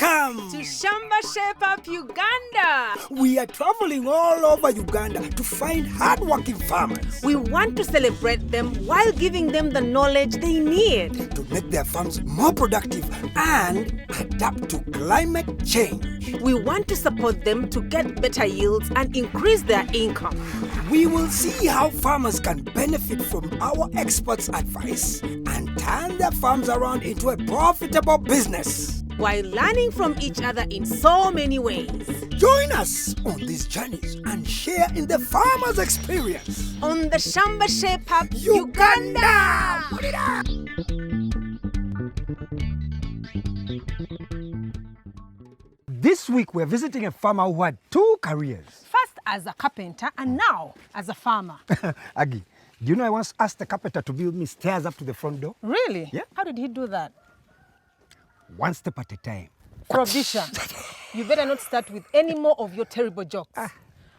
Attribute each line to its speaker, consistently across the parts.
Speaker 1: Welcome
Speaker 2: to Shamba Shape Up Uganda.
Speaker 1: We are traveling all over Uganda to find hardworking farmers.
Speaker 2: We want to celebrate them while giving them the knowledge they need
Speaker 1: to make their farms more productive and adapt to climate change.
Speaker 2: We want to support them to get better yields and increase their income.
Speaker 1: We will see how farmers can benefit from our experts' advice and turn their farms around into a profitable business,
Speaker 2: while learning from each other in so many ways.
Speaker 1: Join us on these journeys and share in the farmers' experience
Speaker 2: on the Shamba Shape Up Uganda.
Speaker 1: This week we're visiting a farmer who had two careers.
Speaker 2: First as a carpenter and now as a farmer.
Speaker 1: Aggie, do you know I once asked the carpenter to build me stairs up to the front door?
Speaker 2: Really?
Speaker 1: Yeah.
Speaker 2: How did he do that?
Speaker 1: One step at a time.
Speaker 2: Frobisha, you better not start with any more of your terrible jokes.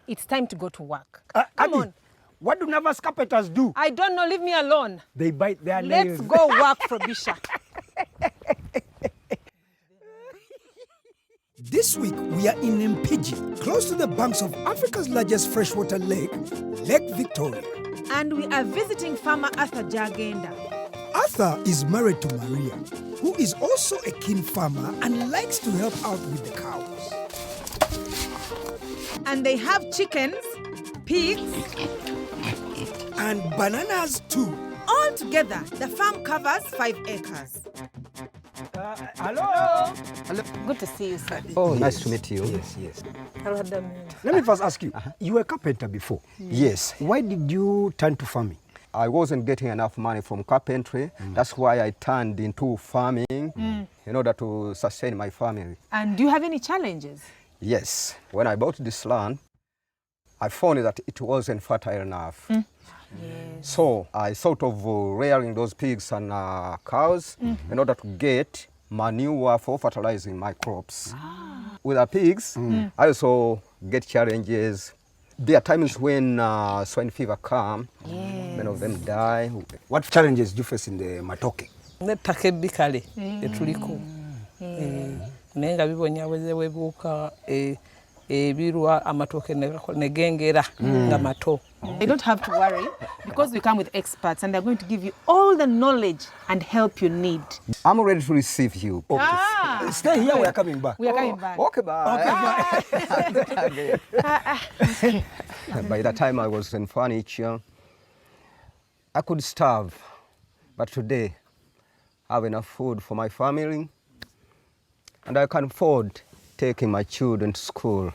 Speaker 2: It's time to go to work. Come
Speaker 1: Aggie,
Speaker 2: on.
Speaker 1: What do nervous carpenters do?
Speaker 2: I don't know, leave me alone.
Speaker 1: They bite their nails.
Speaker 2: Let's go work, Frobisha.
Speaker 1: This week we are in Mpigi, close to the banks of Africa's largest freshwater lake, Lake Victoria.
Speaker 2: And we are visiting farmer Arthur Gyagenda.
Speaker 1: Arthur is married to Maria, who is also a keen farmer and likes to help out with the cows.
Speaker 2: And they have chickens, pigs,
Speaker 1: and bananas too.
Speaker 2: All together, the farm covers 5 acres.
Speaker 1: Hello.
Speaker 3: Hello.
Speaker 2: Good to see you, sir.
Speaker 3: Oh, nice to meet you.
Speaker 1: Yes.
Speaker 2: Let
Speaker 1: me first ask you, you were a carpenter before?
Speaker 3: Yes.
Speaker 1: Why did you turn to farming?
Speaker 3: I wasn't getting enough money from carpentry. That's why I turned into farming in order to sustain my family.
Speaker 2: And do you have any challenges?
Speaker 3: Yes. When I bought this land, I found that it wasn't fertile enough.
Speaker 2: Yes.
Speaker 3: So I thought of rearing those pigs and cows in order to get manure for fertilizing my crops. With the pigs, I also get challenges. There are times when swine fever comes, many of them die.
Speaker 1: What challenges do you face in the matoke?
Speaker 4: Nettaka ebbikale etuliko naye nga bibonyaabonyeza webuuka ebirwa amatooke ne gengera nga mato.
Speaker 2: You don't have to worry because we come with experts and they're going to give you all the knowledge and help you need.
Speaker 3: I'm ready to receive you.
Speaker 1: Okay. Stay here, we are coming back.
Speaker 2: We are coming back.
Speaker 3: Okay, bye. By the time I was in furniture, I could starve. But today, I have enough food for my family and I can afford taking my children to school.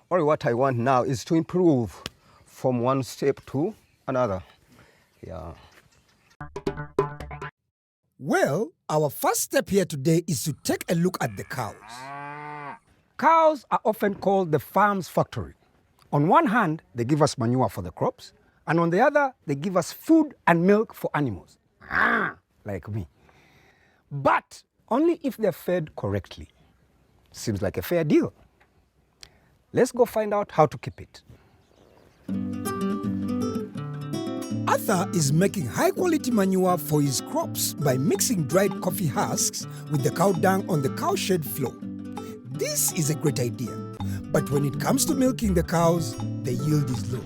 Speaker 3: Only what I want now is to improve from one step to another. Yeah.
Speaker 1: Well, our first step here today is to take a look at the cows. Cows are often called the farm's factory. On one hand, they give us manure for the crops, and on the other, they give us food and milk for animals. Like me. But only if they're fed correctly. Seems like a fair deal. Let's go find out how to keep it. Arthur is making high-quality manure for his crops by mixing dried coffee husks with the cow dung on the cowshed floor. This is a great idea, but when it comes to milking the cows, the yield is low.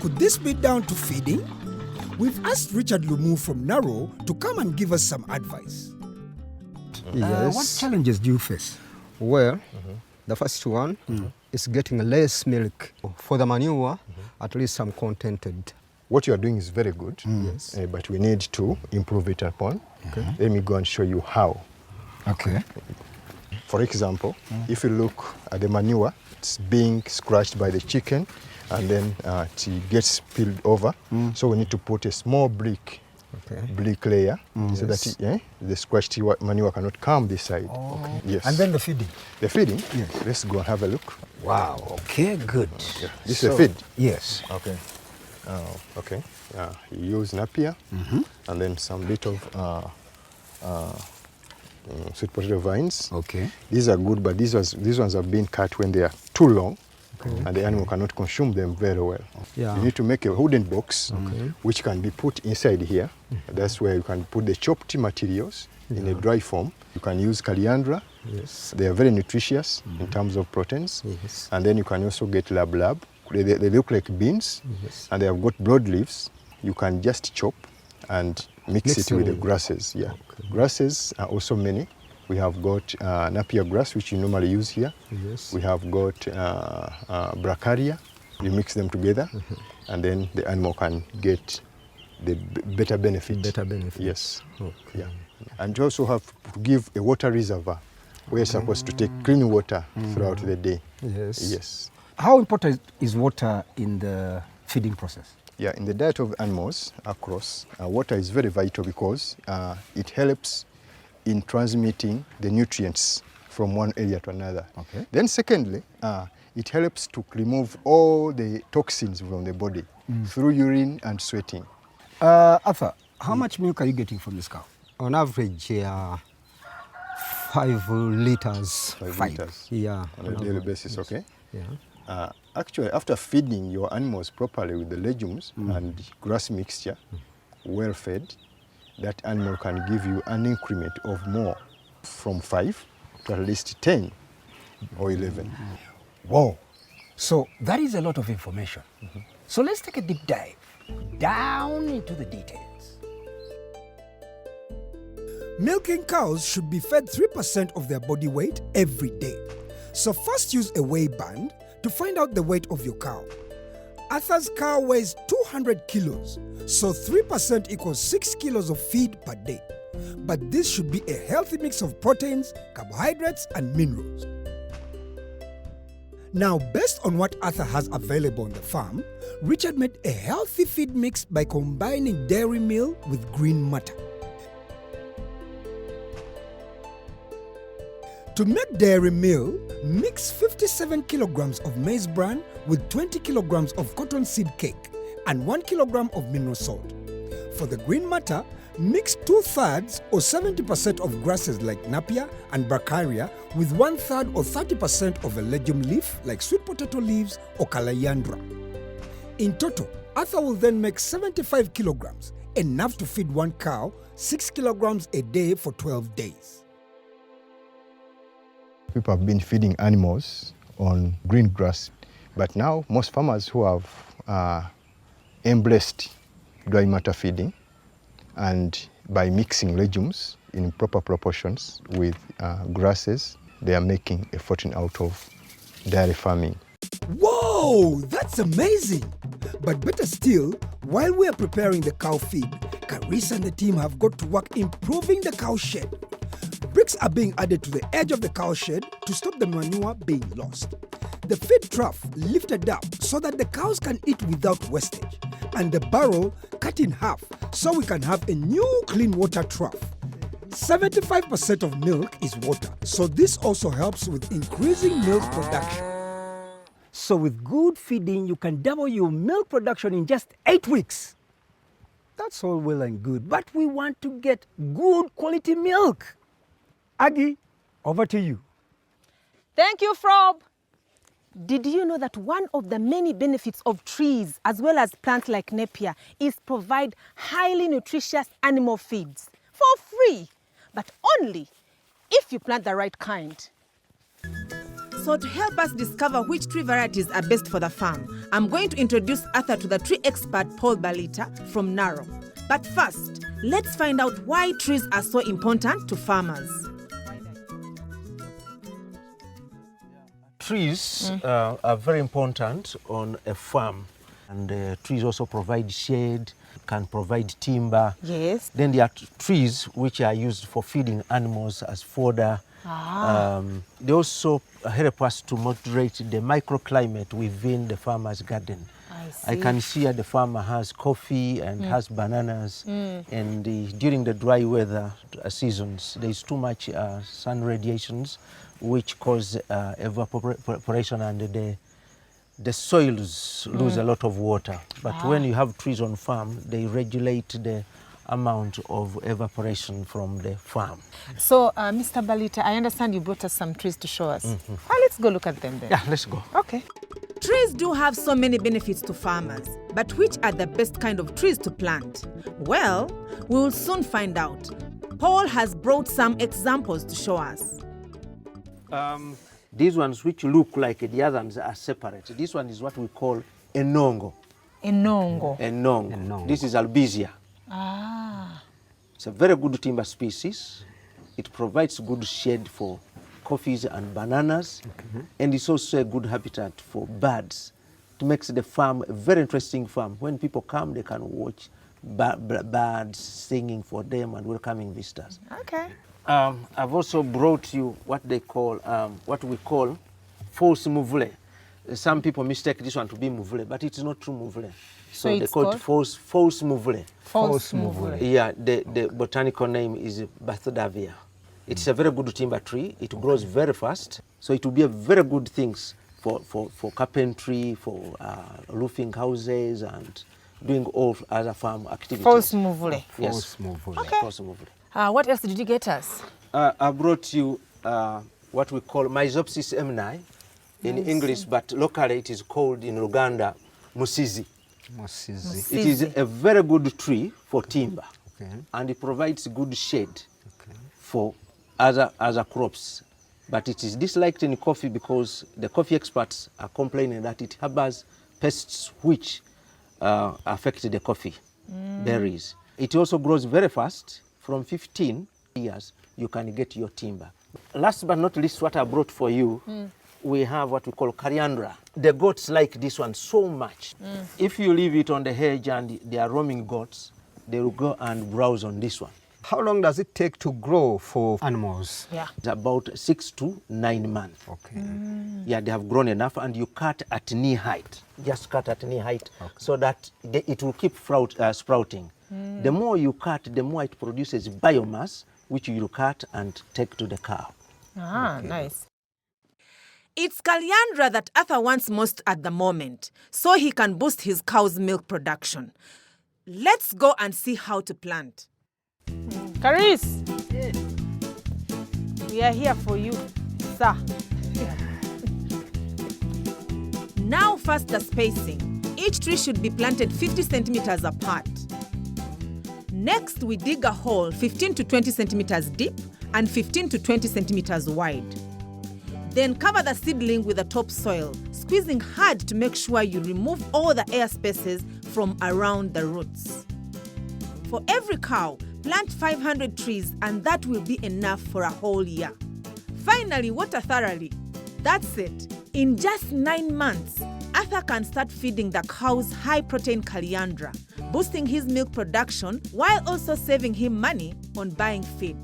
Speaker 1: Could this be down to feeding? We've asked Richard Lumu from Naro to come and give us some advice.
Speaker 3: Yes.
Speaker 1: What challenges do you face?
Speaker 3: Well, the first one is getting less milk. For the manure, at least I'm contented.
Speaker 5: What you are doing is very good, yes, but we need to improve it upon. Okay. Let me go and show you how.
Speaker 1: Okay.
Speaker 5: For example, if you look at the manure, it's being scratched by the chicken and then it gets spilled over. So we need to put a small brick layer so that the scratched manure cannot come this side. Okay. Yes.
Speaker 1: And then the feeding?
Speaker 5: The feeding?
Speaker 1: Yes.
Speaker 5: Let's go and have a look.
Speaker 1: Wow, okay, good.
Speaker 5: Yeah. This is a feed?
Speaker 1: Yes.
Speaker 5: Okay. Okay. You use napier and then some bit of sweet potato vines.
Speaker 1: Okay.
Speaker 5: These are good, but these ones have been cut when they are too long. and the animal cannot consume them very well.
Speaker 1: Yeah.
Speaker 5: You need to make a wooden box which can be put inside here. That's where you can put the chopped materials in a dry form. You can use coriander.
Speaker 1: Yes.
Speaker 5: They are very nutritious in terms of proteins.
Speaker 1: Yes.
Speaker 5: And then you can also get lab. They look like beans, and they have got broad leaves. You can just chop and mix it with the grasses. Yeah.
Speaker 1: Okay.
Speaker 5: Grasses are also many. We have got napier grass, which you normally use here.
Speaker 1: Yes.
Speaker 5: We have got bracharia. You mix them together, and then the animal can get the better benefit.
Speaker 1: Better benefit.
Speaker 5: Yes.
Speaker 1: Okay.
Speaker 5: Yeah. And you also have to give a water reservoir where you're supposed to take clean water throughout the day.
Speaker 1: Yes.
Speaker 5: Yes.
Speaker 1: How important is water in the feeding process?
Speaker 5: Yeah, in the diet of animals across, water is very vital because it helps in transmitting the nutrients from one area to another.
Speaker 1: Okay.
Speaker 5: Then secondly, it helps to remove all the toxins from the body through urine and sweating.
Speaker 1: Arthur, how much milk are you getting from this cow?
Speaker 3: On average, 5 liters.
Speaker 5: 5 liters.
Speaker 3: Yeah.
Speaker 5: On a daily basis, okay?
Speaker 1: Yeah.
Speaker 5: Actually, after feeding your animals properly with the legumes and grass mixture, well fed, that animal can give you an increment of more, from 5 to at least 10 or 11.
Speaker 1: Whoa. So that is a lot of information. So let's take a deep dive down into the details. Milking cows should be fed 3% of their body weight every day. So first use a weigh band to find out the weight of your cow. Arthur's cow weighs 200 kilos, so 3% equals 6 kilos of feed per day. But this should be a healthy mix of proteins, carbohydrates, and minerals. Now, based on what Arthur has available on the farm, Richard made a healthy feed mix by combining dairy meal with green matter. To make dairy meal, mix 57 kilograms of maize bran with 20 kilograms of cottonseed cake and 1 kilogram of mineral salt. For the green matter, mix 2/3 or 70% of grasses like napier and bracharia with 1/3 or 30% of a legume leaf like sweet potato leaves or coriander. In total, Arthur will then make 75 kilograms, enough to feed one cow 6 kilograms a day for 12 days.
Speaker 5: People have been feeding animals on green grass, but now most farmers who have embraced dry matter feeding, and by mixing legumes in proper proportions with grasses, they are making a fortune out of dairy farming.
Speaker 1: Whoa, that's amazing! But better still, while we are preparing the cow feed, Carissa and the team have got to work improving the cow shed. Bricks are being added to the edge of the cow shed to stop the manure being lost. The feed trough lifted up so that the cows can eat without wastage, and the barrel cut in half so we can have a new clean water trough. 75% of milk is water, so this also helps with increasing milk production. So with good feeding, you can double your milk production in just 8 weeks. That's all well and good, but we want to get good quality milk. Aggie, over to you.
Speaker 2: Thank you, Frob. Did you know that one of the many benefits of trees, as well as plants like Napier, is provide highly nutritious animal feeds for free, but only if you plant the right kind?
Speaker 6: So to help us discover which tree varieties are best for the farm, I'm going to introduce Arthur to the tree expert Paul Balita from Narrow. But first, let's find out why trees are so important to farmers.
Speaker 7: Trees are very important on a farm, and trees also provide shade, can provide timber.
Speaker 2: Yes.
Speaker 7: Then there are trees which are used for feeding animals as fodder. They also help us to moderate the microclimate within the farmer's garden. I can see the farmer has coffee and has bananas, and during the dry weather seasons, there is too much sun radiations, which cause evaporation, and the soils lose a lot of water. But when you have trees on farm, they regulate the amount of evaporation from the farm.
Speaker 2: So, Mr. Balita, I understand you brought us some trees to show us. Let's go look at them then.
Speaker 7: Yeah, let's go.
Speaker 2: Okay.
Speaker 6: Trees do have so many benefits to farmers, but which are the best kind of trees to plant? Well, we will soon find out. Paul has brought some examples to show us.
Speaker 7: These ones which look like the other ones are separate. This one is what we call enongo.
Speaker 2: Enongo.
Speaker 7: Enongo. This is albizia.
Speaker 2: Ah.
Speaker 7: It's a very good timber species. It provides good shade for coffees and bananas, and it's also a good habitat for birds. It makes the farm a very interesting farm. When people come, they can watch birds singing for them and welcoming visitors.
Speaker 2: Okay.
Speaker 7: I've also brought you what they call, what we call false muvule. Some people mistake this one to be muvule, but it's not true muvule. So they call it false muvule.
Speaker 2: False muvule.
Speaker 7: Yeah, the botanical name is Bathodavia. It's a very good timber tree. It grows very fast. So it will be a very good things for carpentry, for roofing houses, and doing all other farm activities.
Speaker 2: False muvule.
Speaker 7: Yes.
Speaker 1: False muvule.
Speaker 2: Okay.
Speaker 7: False muvule.
Speaker 2: What else did you get us?
Speaker 7: I brought you what we call Myzopsis emni in English, but locally it is called in Uganda Musizi.
Speaker 1: Musizi.
Speaker 7: It is a very good tree for timber,
Speaker 1: Okay.
Speaker 7: and it provides good shade for other crops. But it is disliked in coffee because the coffee experts are complaining that it harbors pests which affect the coffee berries. It also grows very fast. From 15 years, you can get your timber. Last but not least, what I brought for you, we have what we call coriander. The goats like this one so much. If you leave it on the hedge and they are roaming goats, they will go and browse on this one.
Speaker 1: How long does it take to grow for animals?
Speaker 2: Yeah.
Speaker 7: It's about 6 to 9 months.
Speaker 1: Okay.
Speaker 7: Yeah, they have grown enough, and you cut at knee height. Just cut at knee height so that it will keep sprouting. The more you cut, the more it produces biomass, which you cut and take to the cow.
Speaker 2: Ah, nice.
Speaker 6: It's coriander that Arthur wants most at the moment, so he can boost his cow's milk production. Let's go and see how to plant.
Speaker 2: Caris, we are here for you, sir.
Speaker 6: Now first the spacing. Each tree should be planted 50 centimeters apart. Next, we dig a hole 15 to 20 centimeters deep and 15 to 20 centimeters wide. Then cover the seedling with the topsoil, squeezing hard to make sure you remove all the air spaces from around the roots. For every cow, plant 500 trees, and that will be enough for a whole year. Finally, water thoroughly. That's it. In just 9 months, Arthur can start feeding the cows high-protein coriander, boosting his milk production while also saving him money on buying feed.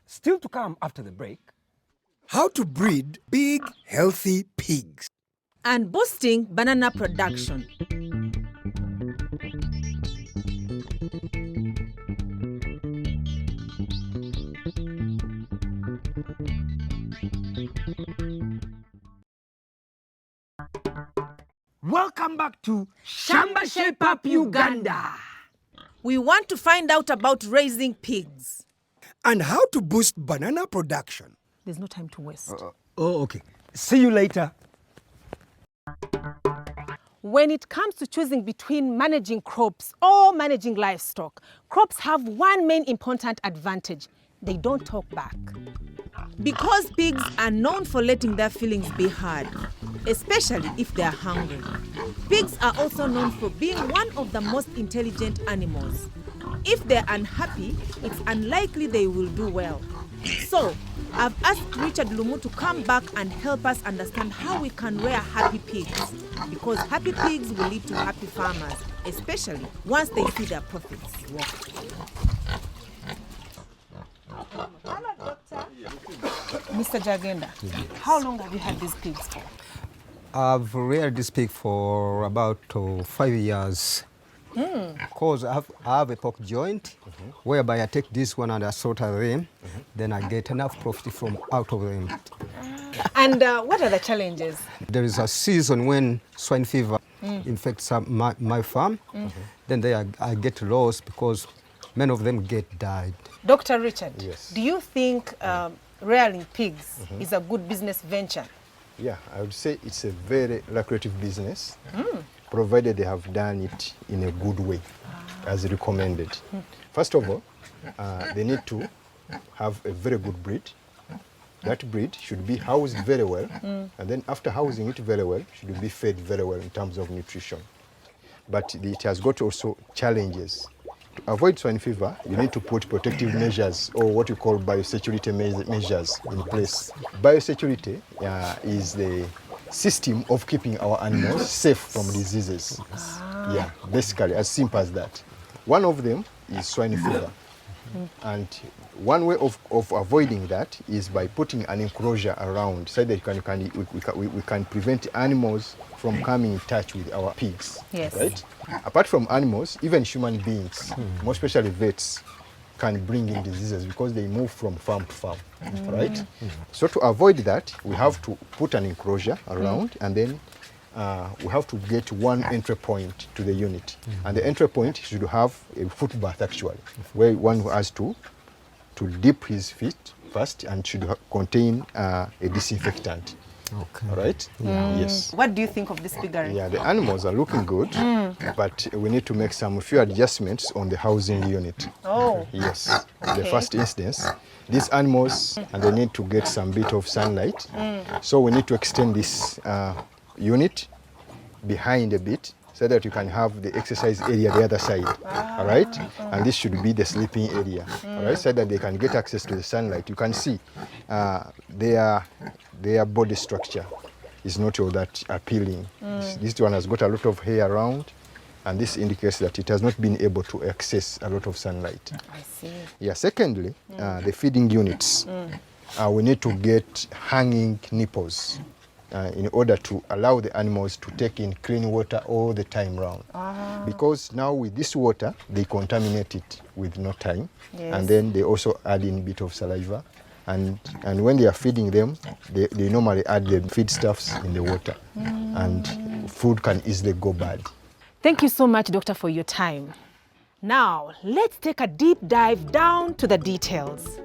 Speaker 1: Still to come after the break, how to breed big, healthy pigs.
Speaker 6: And boosting banana production.
Speaker 1: Welcome back to Shamba Shape Up Uganda.
Speaker 6: We want to find out about raising pigs.
Speaker 1: And how to boost banana production.
Speaker 2: There's no time to waste.
Speaker 1: Oh, okay. See you later.
Speaker 2: When it comes to choosing between managing crops or managing livestock, crops have one main important advantage. They don't talk back.
Speaker 6: Because pigs are known for letting their feelings be heard, especially if they are hungry. Pigs are also known for being one of the most intelligent animals. If they're unhappy, it's unlikely they will do well. So, I've asked Richard Lumu to come back and help us understand how we can rear happy pigs. Because happy pigs will lead to happy farmers, especially once they see their profits.
Speaker 2: Mr. Gyagenda, how long have you had these pigs for?
Speaker 1: I've reared this pig for about 5 years. Because I have a pork joint, whereby I take this one and I slaughter them, then I get enough profit from out of them.
Speaker 2: And what are the challenges?
Speaker 3: There is a season when swine fever infects my farm. Then I get lost because many of them died.
Speaker 2: Dr. Richard,
Speaker 5: Yes.
Speaker 2: do you think rearing pigs is a good business venture?
Speaker 5: Yeah, I would say it's a very lucrative business, provided they have done it in a good way, as recommended. First of all, they need to have a very good breed. That breed should be housed very well, and then after housing it very well, should be fed very well in terms of nutrition. But it has got also challenges. To avoid swine fever, you need to put protective measures, or what we call biosecurity measures, in place. Biosecurity is the system of keeping our animals safe from diseases. Yeah, basically, as simple as that. One of them is swine fever. And one way of avoiding that is by putting an enclosure around so that we can prevent animals from coming in touch with our pigs.
Speaker 2: Yes.
Speaker 5: Right? Apart from animals, even human beings, more especially vets, can bring in diseases because they move from farm to farm. Right? So to avoid that, we have to put an enclosure around, and then we have to get one entry point to the unit. And the entry point should have a foot bath, actually, where one has to dip his feet first, and should contain a disinfectant.
Speaker 3: Okay.
Speaker 5: All right? Yes.
Speaker 2: What do you think of this piggery?
Speaker 5: Yeah, the animals are looking good, but we need to make some few adjustments on the housing unit.
Speaker 2: Oh.
Speaker 5: Yes. The first instance, these animals, and they need to get some bit of sunlight. So we need to extend this unit behind a bit so that you can have the exercise area the other side. All right? And this should be the sleeping area. All right? So that they can get access to the sunlight. You can see their body structure is not all that appealing. This one has got a lot of hair around, and this indicates that it has not been able to access a lot of sunlight.
Speaker 2: I see.
Speaker 5: Yeah, secondly, the feeding units. We need to get hanging nipples in order to allow the animals to take in clean water all the time round. Because now with this water, they contaminate it with no time.
Speaker 2: Yes.
Speaker 5: And then they also add in a bit of saliva. And when they are feeding them, they normally add the feedstuffs in the water. And food can easily go bad.
Speaker 2: Thank you so much, Doctor, for your time. Now, let's take a deep dive down to the details.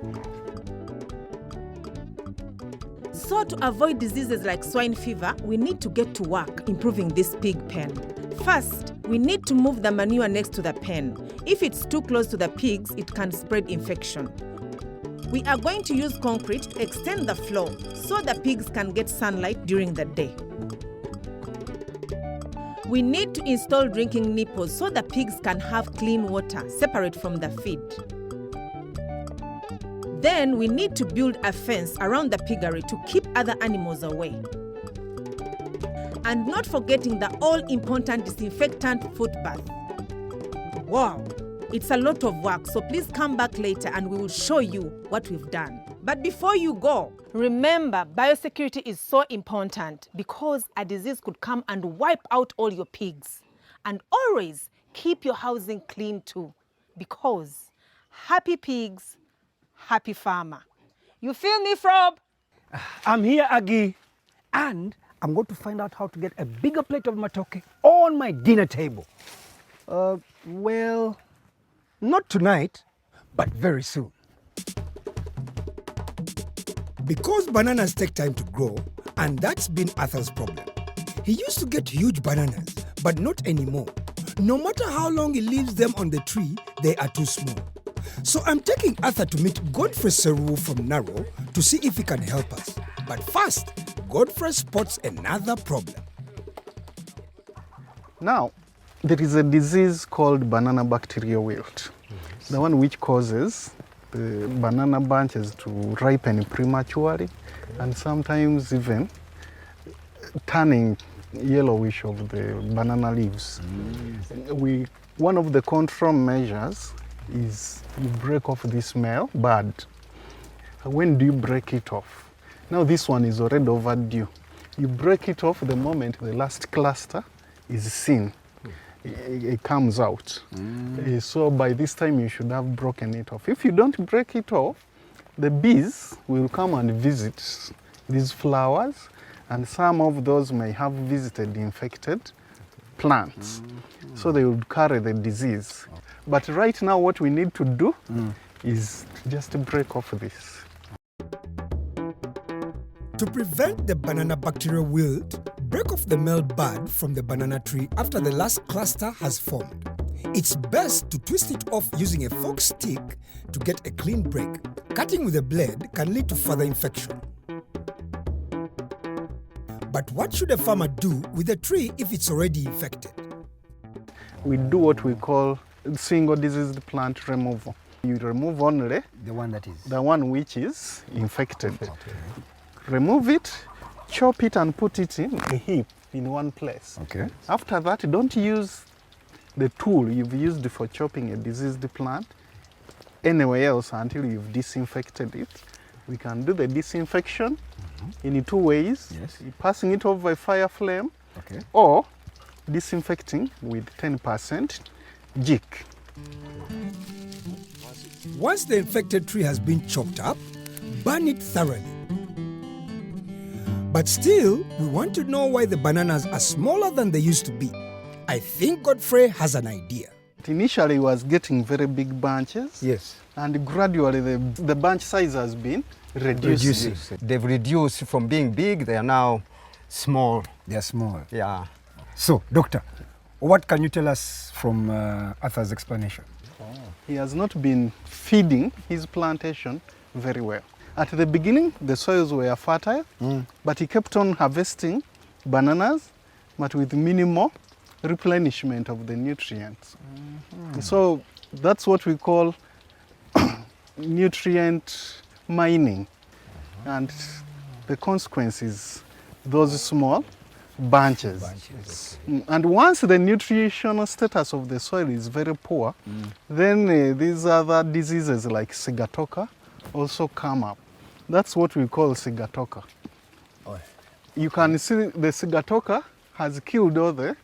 Speaker 2: So to avoid diseases like swine fever, we need to get to work improving this pig pen. First, we need to move the manure next to the pen. If it's too close to the pigs, it can spread infection. We are going to use concrete to extend the floor so the pigs can get sunlight during the day. We need to install drinking nipples so the pigs can have clean water separate from the feed. Then we need to build a fence around the piggery to keep other animals away. And not forgetting the all-important disinfectant foot bath. Wow, it's a lot of work, so please come back later and we will show you what we've done. But before you go, remember biosecurity is so important because a disease could come and wipe out all your pigs. And always keep your housing clean too, because happy pigs, happy farmer. You feel me, Frob?
Speaker 1: I'm here, Aggie, and I'm going to find out how to get a bigger plate of matoke on my dinner table. Well, not tonight, but very soon. Because bananas take time to grow, and that's been Arthur's problem. He used to get huge bananas, but not anymore. No matter how long he leaves them on the tree, they are too small. So I'm taking Arthur to meet Godfrey Seru from Narrow to see if he can help us. But first, Godfrey spots another problem.
Speaker 8: Now, there is a disease called banana bacterial wilt, the one which causes the banana bunches to ripen prematurely and sometimes even turning yellowish of the banana leaves. One of the control measures is you break off this male bud. When do you break it off? Now this one is already overdue. You break it off the moment the last cluster is seen. It comes out. So by this time you should have broken it off. If you don't break it off, the bees will come and visit these flowers, and some of those may have visited infected plants. So they would carry the disease. But right now what we need to do is just break off this.
Speaker 1: To prevent the banana bacterial wilt, break off the male bud from the banana tree after the last cluster has formed. It's best to twist it off using a fork stick to get a clean break. Cutting with a blade can lead to further infection. But what should a farmer do with a tree if it's already infected?
Speaker 8: We do what we call single diseased plant removal. You remove only
Speaker 1: The one that is.
Speaker 8: the one which is infected. Remove it, chop it and put it in a heap in one place.
Speaker 1: Okay.
Speaker 8: After that, don't use the tool you've used for chopping a diseased plant anywhere else until you've disinfected it. We can do the disinfection in 2 ways.
Speaker 1: Yes.
Speaker 8: Passing it over a fire flame
Speaker 1: Okay.
Speaker 8: or disinfecting with 10% jik.
Speaker 1: Once the infected tree has been chopped up, burn it thoroughly. But still, we want to know why the bananas are smaller than they used to be. I think Godfrey has an idea.
Speaker 8: Initially, it was getting very big bunches.
Speaker 1: Yes.
Speaker 8: And gradually the bunch size has been reduced.
Speaker 3: They've reduced from being big, they are now small.
Speaker 1: They are small.
Speaker 3: Yeah.
Speaker 1: So, doctor, what can you tell us from Arthur's explanation?
Speaker 8: He has not been feeding his plantation very well. At the beginning, the soils were fertile, but he kept on harvesting bananas, but with minimal replenishment of the nutrients. So that's what we call nutrient mining. And the consequence is those small bunches. And once the nutritional status of the soil is very poor, then these other diseases like sigatoka also come up. That's what we call sigatoka. You can see the sigatoka has killed all the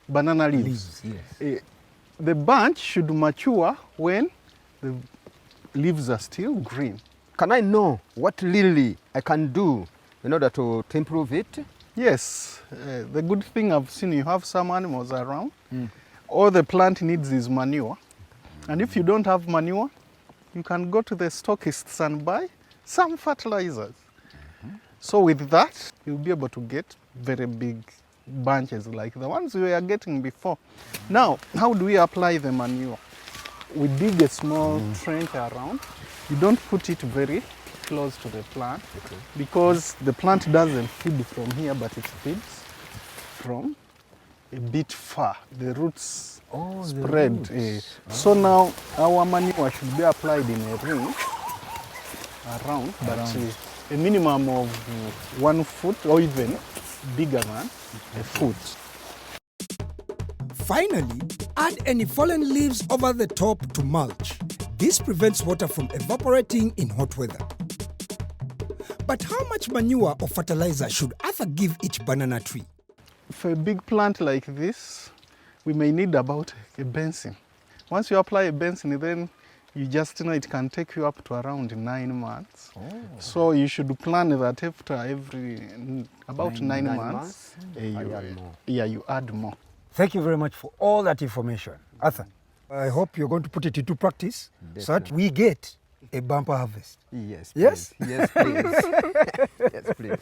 Speaker 8: banana leaves. The bunch should mature when the leaves are still green.
Speaker 3: Can I know what really I can do in order to improve it?
Speaker 8: Yes, the good thing I've seen, you have some animals around. All the plant needs is manure. And if you don't have manure, you can go to the stockists and buy some fertilizers. So with that, you'll be able to get very big bunches like the ones we were getting before. Now, how do we apply the manure? We dig a small trench around. You don't put it very close to the plant because the plant doesn't feed from here, but it feeds from a bit far. The roots spread. So now our manure should be applied in a ring around, but a minimum of 1 foot or even bigger than a foot.
Speaker 1: Finally, add any fallen leaves over the top to mulch. This prevents water from evaporating in hot weather. But how much manure or fertilizer should Arthur give each banana tree?
Speaker 8: For a big plant like this, we may need about a basin. Once you apply a basin, then you just know it can take you up to around 9 months. So you should plan that after about 9 months, you add more.
Speaker 1: Thank you very much for all that information. Arthur, I hope you're going to put it into practice so that we get a bumper harvest.
Speaker 3: Yes.
Speaker 1: Yes?
Speaker 3: Please. Yes, please. Yes, please.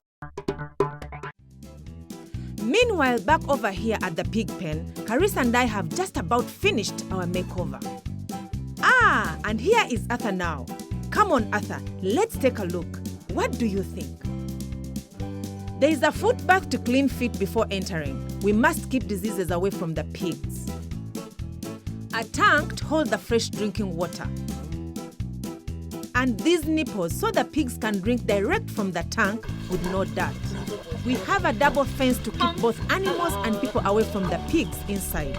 Speaker 6: Meanwhile, back over here at the pig pen, Carissa and I have just about finished our makeover. And here is Arthur now. Come on, Arthur, let's take a look. What do you think? There is a foot bath to clean feet before entering. We must keep diseases away from the pigs. A tank to hold the fresh drinking water. And these nipples so the pigs can drink direct from the tank with no dirt. We have a double fence to keep both animals and people away from the pigs inside.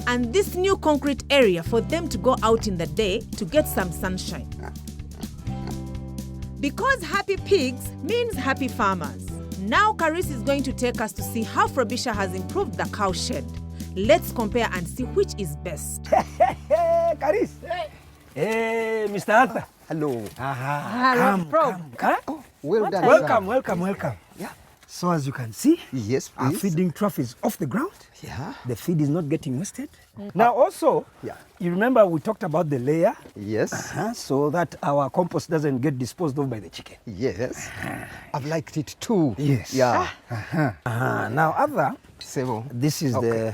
Speaker 6: And this new concrete area for them to go out in the day to get some sunshine. Because happy pigs means happy farmers. Now Carissa is going to take us to see how Frobisher has improved the cow shed. Let's compare and see which is best.
Speaker 1: Caris. Hey, Mr. Arthur.
Speaker 3: Hello.
Speaker 2: Hello, Prob.
Speaker 3: Oh, well done.
Speaker 1: Welcome,
Speaker 3: sir.
Speaker 1: welcome.
Speaker 3: Yeah.
Speaker 1: So as you can see,
Speaker 3: Yes,
Speaker 1: our
Speaker 3: please.
Speaker 1: feeding trough is off the ground.
Speaker 3: Yeah.
Speaker 1: The feed is not getting wasted. Now also,
Speaker 3: Yeah.
Speaker 1: you remember we talked about the layer,
Speaker 3: Yes.
Speaker 1: so that our compost doesn't get disposed of by the chicken.
Speaker 3: Yes. I've liked it too.
Speaker 1: Yes.
Speaker 3: Yeah.
Speaker 1: Now Arthur,
Speaker 3: So,
Speaker 1: this is the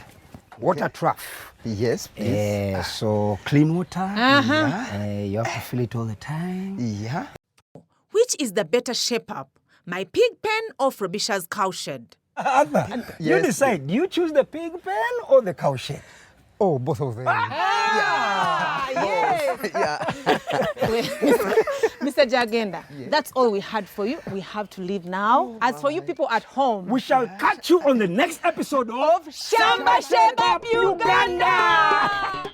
Speaker 1: water trough.
Speaker 3: yes, please.
Speaker 1: So clean water, you have to fill it all the time.
Speaker 3: Yeah.
Speaker 6: Which is the better shape up? My pig pen or Frobisher's cowshed?
Speaker 1: Arthur, you
Speaker 3: Yes.
Speaker 1: decide, do you choose the pig pen or the cow shed?
Speaker 3: Oh, both of them.
Speaker 2: Mr. Gyagenda, that's all we had for you. We have to leave now. As for you people at home,
Speaker 1: We shall catch you on the next episode of
Speaker 2: Shamba Shape Up Uganda!